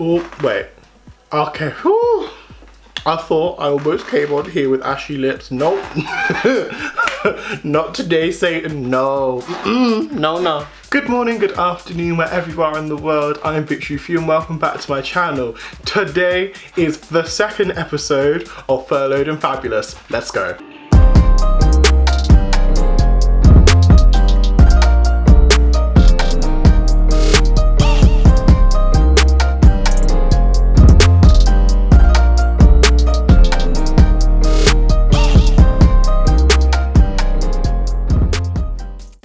Oh, wait. Okay. Whew. I thought I almost came on here with ashy lips. Nope. Not today, Satan. No. No. Good morning, good afternoon, wherever you are in the world. I am Victoryforu and welcome back to my channel. Today is the second episode of Furloughed and Fabulous. Let's go.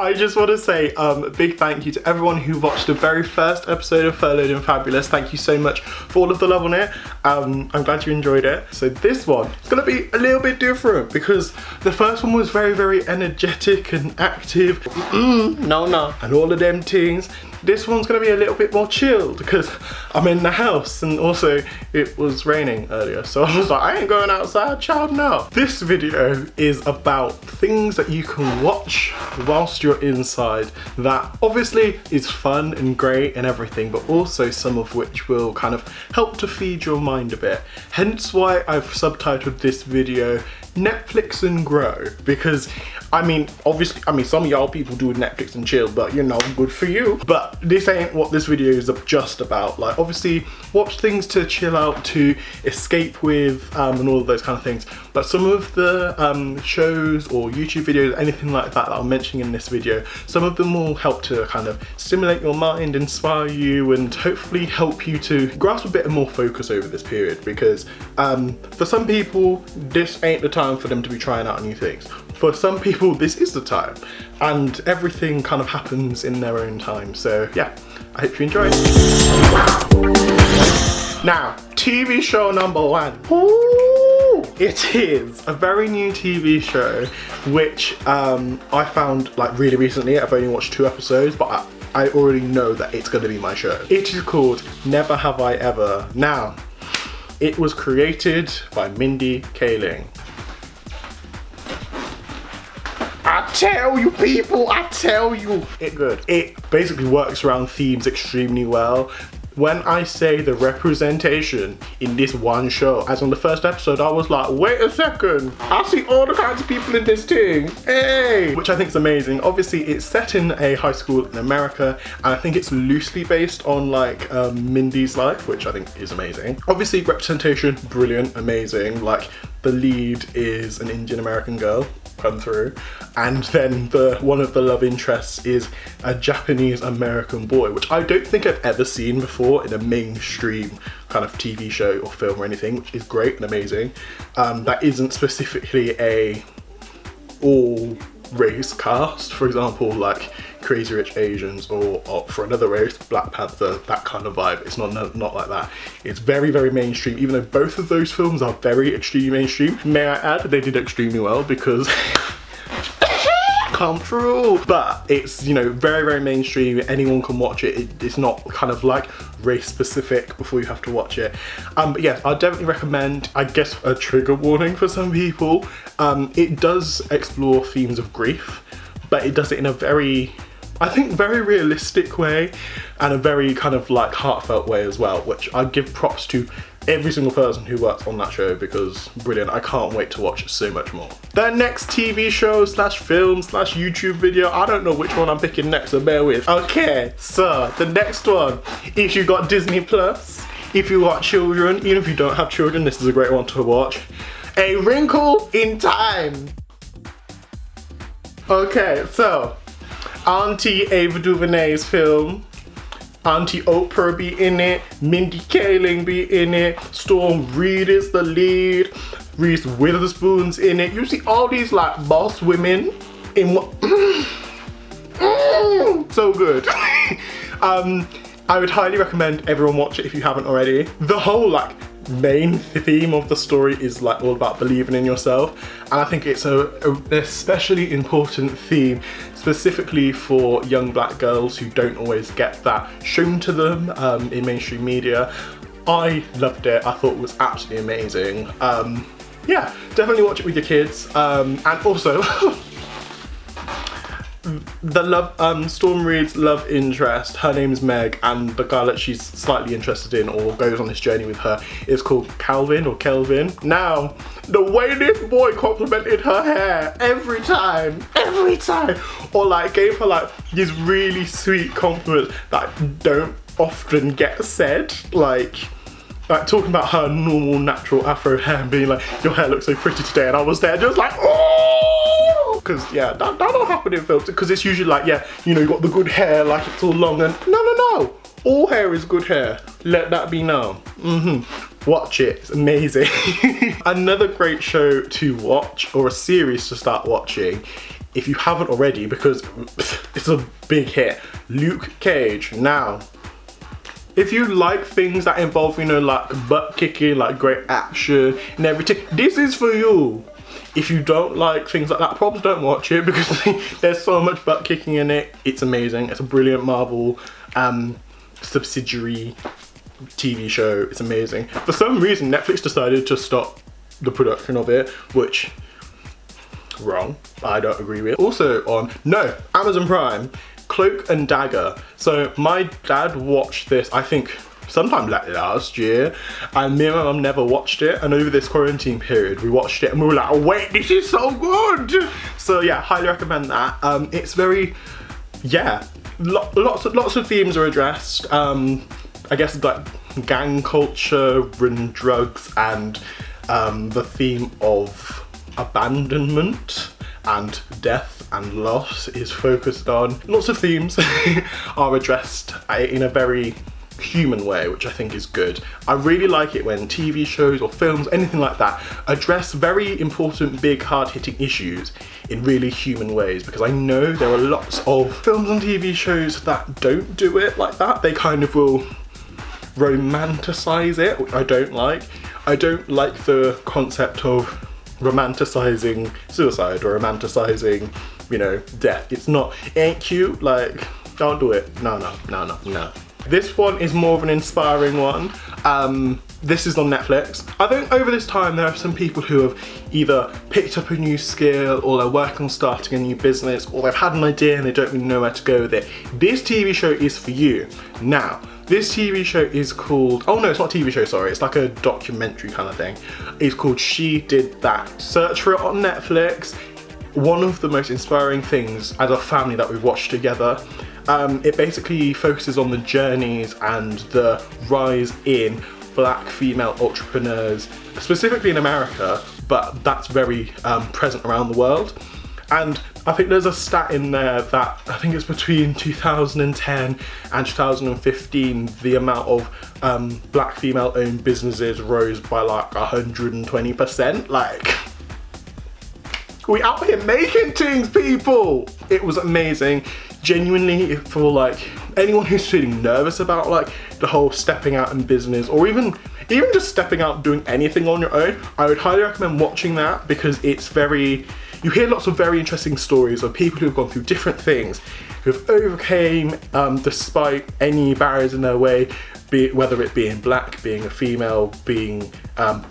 I just want to say a big thank you to everyone who watched the very first episode of Furloughed and Fabulous. Thank you so much for all of the love on it. I'm glad you enjoyed it. So this one is going to be a little bit different because the first one was very, very energetic and active. No. And all of them things. This one's going to be a little bit more chilled because I'm in the house and also it was raining earlier. So I was like, I ain't going outside, child, no. This video is about things that you can watch whilst you're inside that obviously is fun and great and everything, but also some of which will kind of help to feed your mind a bit. Hence why I've subtitled this video Netflix and Grow, because obviously some of y'all people do Netflix and chill, but you know, good for you. But this ain't what this video is just about. Like, obviously watch things to chill out, to escape with, and all of those kind of things. But some of the shows or YouTube videos, anything like that I'm mentioning in this video, some of them will help to kind of stimulate your mind, inspire you, and hopefully help you to grasp a bit more focus over this period, because for some people this ain't the time for them to be trying out new things. For some people this is the time, and everything kind of happens in their own time. So yeah, I hope you enjoy it. Now, TV show number one. Ooh, it is a very new TV show which I found like really recently. I've only watched 2 episodes, but I already know that it's going to be my show. It is called Never Have I Ever. Now, it was created by Mindy Kaling. I tell you people, I tell you, it's good. It basically works around themes extremely well. When I say the representation in this one show, as on the first episode, I was like, wait a second, I see all the kinds of people in this thing, hey! Which I think is amazing. Obviously, it's set in a high school in America, and I think it's loosely based on like Mindy's life, which I think is amazing. Obviously, representation, brilliant, amazing. Like, the lead is an Indian American girl come through, and then one of the love interests is a Japanese American boy, which I don't think I've ever seen before in a mainstream kind of TV show or film or anything, which is great and amazing. That isn't specifically a all race cast, for example, like Crazy Rich Asians, or for another race, Black Panther, that kind of vibe. It's not like that. It's very, very mainstream, even though both of those films are very extremely mainstream. May I add, they did extremely well because come through. But it's, you know, very, very mainstream. Anyone can watch it. It's not kind of like race specific before you have to watch it. But yes, I definitely recommend. I guess a trigger warning for some people. It does explore themes of grief, but it does it in a very, I think, very realistic way, and a very kind of like heartfelt way as well, which I give props to every single person who works on that show, because brilliant. I can't wait to watch so much more. The next TV show slash film slash YouTube video, I don't know which one I'm picking next, so bear with. Okay, so the next one, if you got Disney Plus, if you got children, even if you don't have children, this is a great one to watch. A Wrinkle in Time. Okay, so Auntie Ava DuVernay's film, Auntie Oprah be in it, Mindy Kaling be in it, Storm Reid is the lead, Reese Witherspoon's in it. You see all these like boss women in what? So good. I would highly recommend everyone watch it if you haven't already. The whole like main theme of the story is like all about believing in yourself, and I think it's an especially important theme specifically for young black girls who don't always get that shown to them in mainstream media. I loved it. I thought it was absolutely amazing. Yeah, definitely watch it with your kids, and also the Storm Reed's love interest, her name's Meg, and the guy that she's slightly interested in or goes on this journey with her is called Calvin or Kelvin. Now, the way this boy complimented her hair every time, or like gave her like these really sweet compliments that don't often get said, like talking about her normal natural afro hair and being like, your hair looks so pretty today, and I was there just like, oh, because yeah, that don't happen in films, because it's usually like, yeah, you know, you got the good hair, like it's all long, and no, all hair is good hair, let that be known. Watch it, it's amazing. Another great show to watch, or a series to start watching, if you haven't already, because it's a big hit, Luke Cage. Now, if you like things that involve, you know, like butt kicking, like great action and everything, this is for you. If you don't like things like that, probably don't watch it, because there's so much butt kicking in it. It's amazing. It's a brilliant Marvel subsidiary TV show. It's amazing. For some reason, Netflix decided to stop the production of it, which, wrong, I don't agree with. Also on, Amazon Prime, Cloak and Dagger. So my dad watched this, I think, sometime last year, and me and my mum never watched it, and over this quarantine period we watched it and we were like, oh, wait, this is so good. So yeah, highly recommend that. It's very, yeah, lots of themes are addressed. I guess like gang culture and drugs, and the theme of abandonment and death and loss is focused on. Lots of themes are addressed in a very human way, which I think is good. I really like it when TV shows or films, anything like that, address very important, big, hard-hitting issues in really human ways, because I know there are lots of films and TV shows that don't do it like that. They kind of will romanticize it, which I don't like. I don't like the concept of romanticizing suicide or romanticizing, you know, death. It ain't cute, like, don't do it. No. This one is more of an inspiring one. This is on Netflix. I think over this time there are some people who have either picked up a new skill, or they're working on starting a new business, or they've had an idea and they don't really know where to go with it. This TV show is for you. Now, this TV show is called, oh no, it's not a TV show, sorry, it's like a documentary kind of thing. It's called She Did That. Search for it on Netflix. One of the most inspiring things as a family that we've watched together. It basically focuses on the journeys and the rise in Black female entrepreneurs, specifically in America, but that's very present around the world. And I think there's a stat in there that I think it's between 2010 and 2015, the amount of Black female owned businesses rose by like 120%. Like, we out here making things, people. It was amazing. Genuinely, for like anyone who's feeling nervous about like the whole stepping out in business, or even just stepping out doing anything on your own, I would highly recommend watching that, because it's very, you hear lots of very interesting stories of people who've gone through different things, who've overcame despite any barriers in their way, whether it being black, being a female, being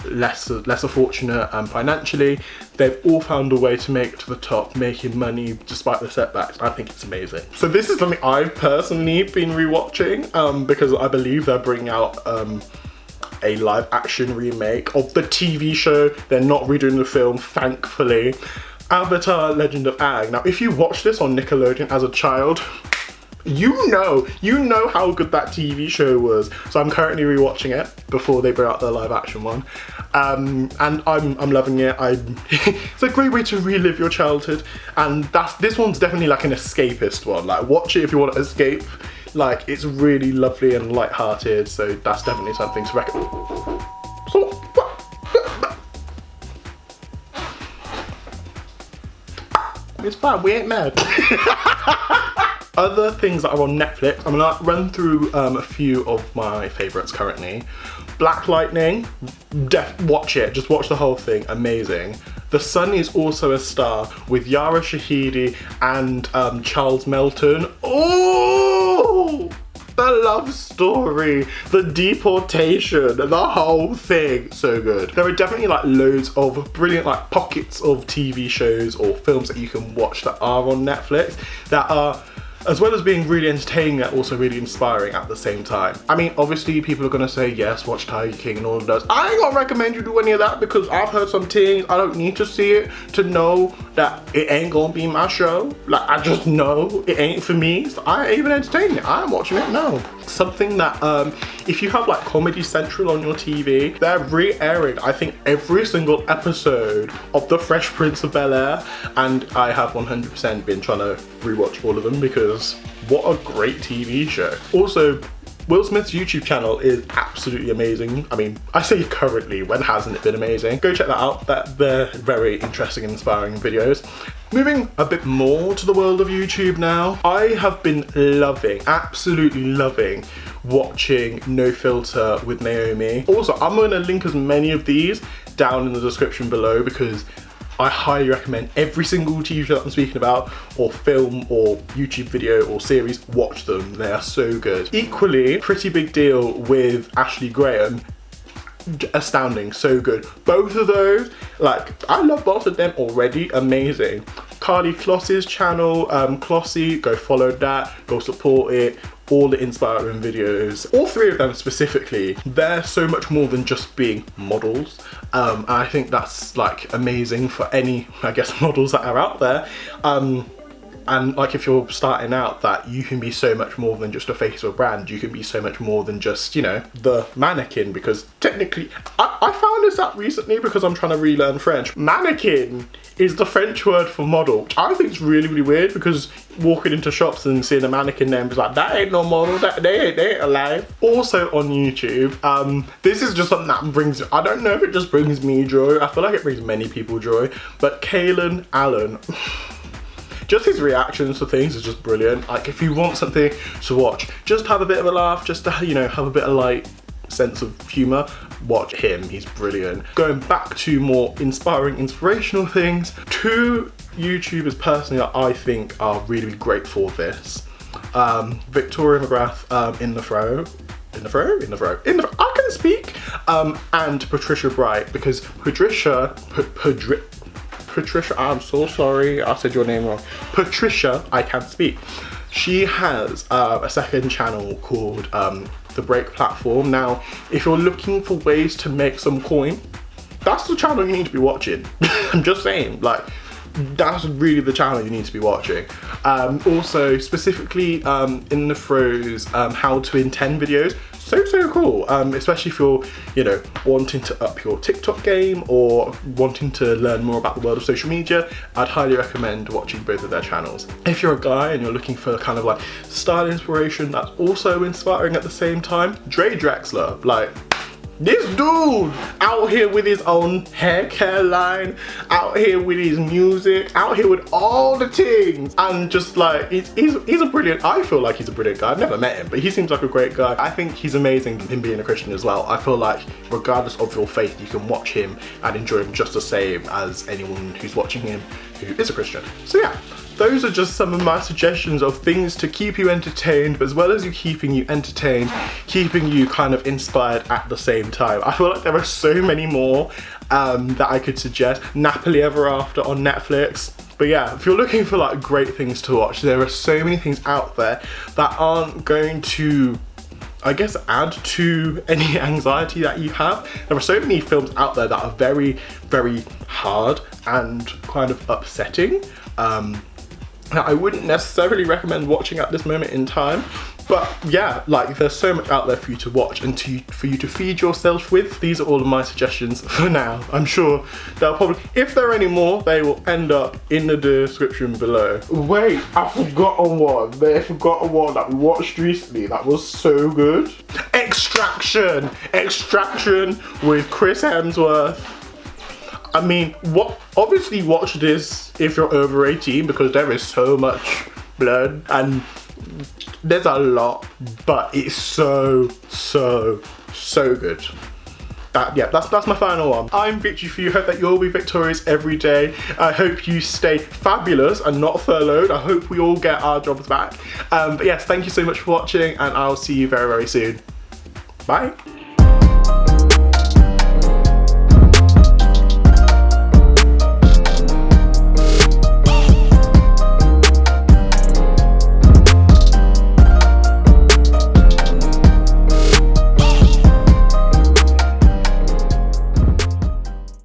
lesser fortunate financially. They've all found a way to make it to the top, making money despite the setbacks. I think it's amazing. So this is something I've personally been rewatching because I believe they're bringing out a live action remake of the TV show. They're not redoing the film, thankfully. Avatar: Legend of Aang. Now, if you watched this on Nickelodeon as a child, you know how good that TV show was. So I'm currently rewatching it before they bring out the live action one, and I'm loving it. It's a great way to relive your childhood, and this one's definitely like an escapist one. Like, watch it if you want to escape. Like, it's really lovely and light-hearted, so that's definitely something to recommend. It's fine, we ain't mad. Other things that are on Netflix, I'm gonna run through a few of my favorites currently. Black Lightning, watch it, just watch the whole thing, amazing. The Sun is Also a Star with Yara Shahidi and Charles Melton. Oh, the love story, the deportation, the whole thing, so good. There are definitely like loads of brilliant like pockets of TV shows or films that you can watch that are on Netflix that are, as well as being really entertaining, they're also really inspiring at the same time. I mean, obviously people are gonna say, yes, watch Tiger King and all of those. I ain't gonna recommend you do any of that because I've heard some things. I don't need to see it to know that it ain't gonna be my show. Like, I just know it ain't for me. So I ain't even entertaining it. I am watching it, no. Something that, if you have like Comedy Central on your TV, they're re-airing, I think, every single episode of The Fresh Prince of Bel-Air, and I have 100% been trying to rewatch all of them because what a great TV show. Also, Will Smith's YouTube channel is absolutely amazing. I mean, I say currently, when hasn't it been amazing? Go check that out. They're very interesting and inspiring videos. Moving a bit more to the world of YouTube now, I have been loving, absolutely loving, watching No Filter with Naomi. Also, I'm going to link as many of these down in the description below because I highly recommend every single TV show that I'm speaking about, or film, or YouTube video, or series, watch them. They are so good. Equally, Pretty Big Deal with Ashley Graham, astounding, so good. Both of those, like, I love both of them already, amazing. Carly Kloss's channel, Klossy, go follow that, go support it. All the inspiring videos, all three of them specifically, they're so much more than just being models. And I think that's like amazing for any, I guess, models that are out there. And like if you're starting out, that you can be so much more than just a face or brand. You can be so much more than just, you know, the mannequin, because technically, I found this out recently because I'm trying to relearn French. Mannequin is the French word for model, which I think is really, really weird because walking into shops and seeing a mannequin there is like, that ain't no model, they ain't alive. Also on YouTube, this is just something that brings, I don't know if it just brings me joy, I feel like it brings many people joy, but Kalen Allen, just his reactions to things is just brilliant. Like if you want something to watch, just have a bit of a laugh, just to, you know, have a bit of light sense of humor, watch him, he's brilliant. Going back to more inspiring, inspirational things, two YouTubers personally that I think are really, really great for this. Victoria McGrath in the Fro, I can speak, and Patricia Bright, because Patricia, I'm so sorry, I said your name wrong. Patricia, I can speak. She has a second channel called The Break Platform. Now, if you're looking for ways to make some coin, that's the channel you need to be watching. I'm just saying, like, that's really the channel you need to be watching. Also, specifically in the Fro's how to in 10 videos, so cool, especially if you're, you know, wanting to up your TikTok game or wanting to learn more about the world of social media. I'd highly recommend watching both of their channels. If you're a guy and you're looking for kind of like style inspiration that's also inspiring at the same time, Dre Drexler, like, this dude out here with his own hair care line, out here with his music, out here with all the things, and just like he's a brilliant, I feel like he's a brilliant guy. I've never met him, but he seems like a great guy. I think he's amazing, him being a Christian as well. I feel like regardless of your faith, you can watch him and enjoy him just the same as anyone who's watching him who is a Christian. So yeah, those are just some of my suggestions of things to keep you entertained, but as well as you keeping you entertained, keeping you kind of inspired at the same time. I feel like there are so many more that I could suggest. Napoli Ever After on Netflix. But yeah, if you're looking for like great things to watch, there are so many things out there that aren't going to, I guess, add to any anxiety that you have. There are so many films out there that are very, very hard and kind of upsetting. I wouldn't necessarily recommend watching at this moment in time, but yeah, like there's so much out there for you to watch and for you to feed yourself with. These are all of my suggestions for now. I'm sure they'll probably, if there are any more, they will end up in the description below. Wait, I forgot one that we watched recently that was so good. Extraction with Chris Hemsworth. I mean, obviously watch this if you're over 18 because there is so much blood and there's a lot, but it's so good. that's my final one. I'm Victoryforu. Hope that you'll be victorious every day. I hope you stay fabulous and not furloughed. I hope we all get our jobs back. But yes, thank you so much for watching, and I'll see you very, very soon. Bye.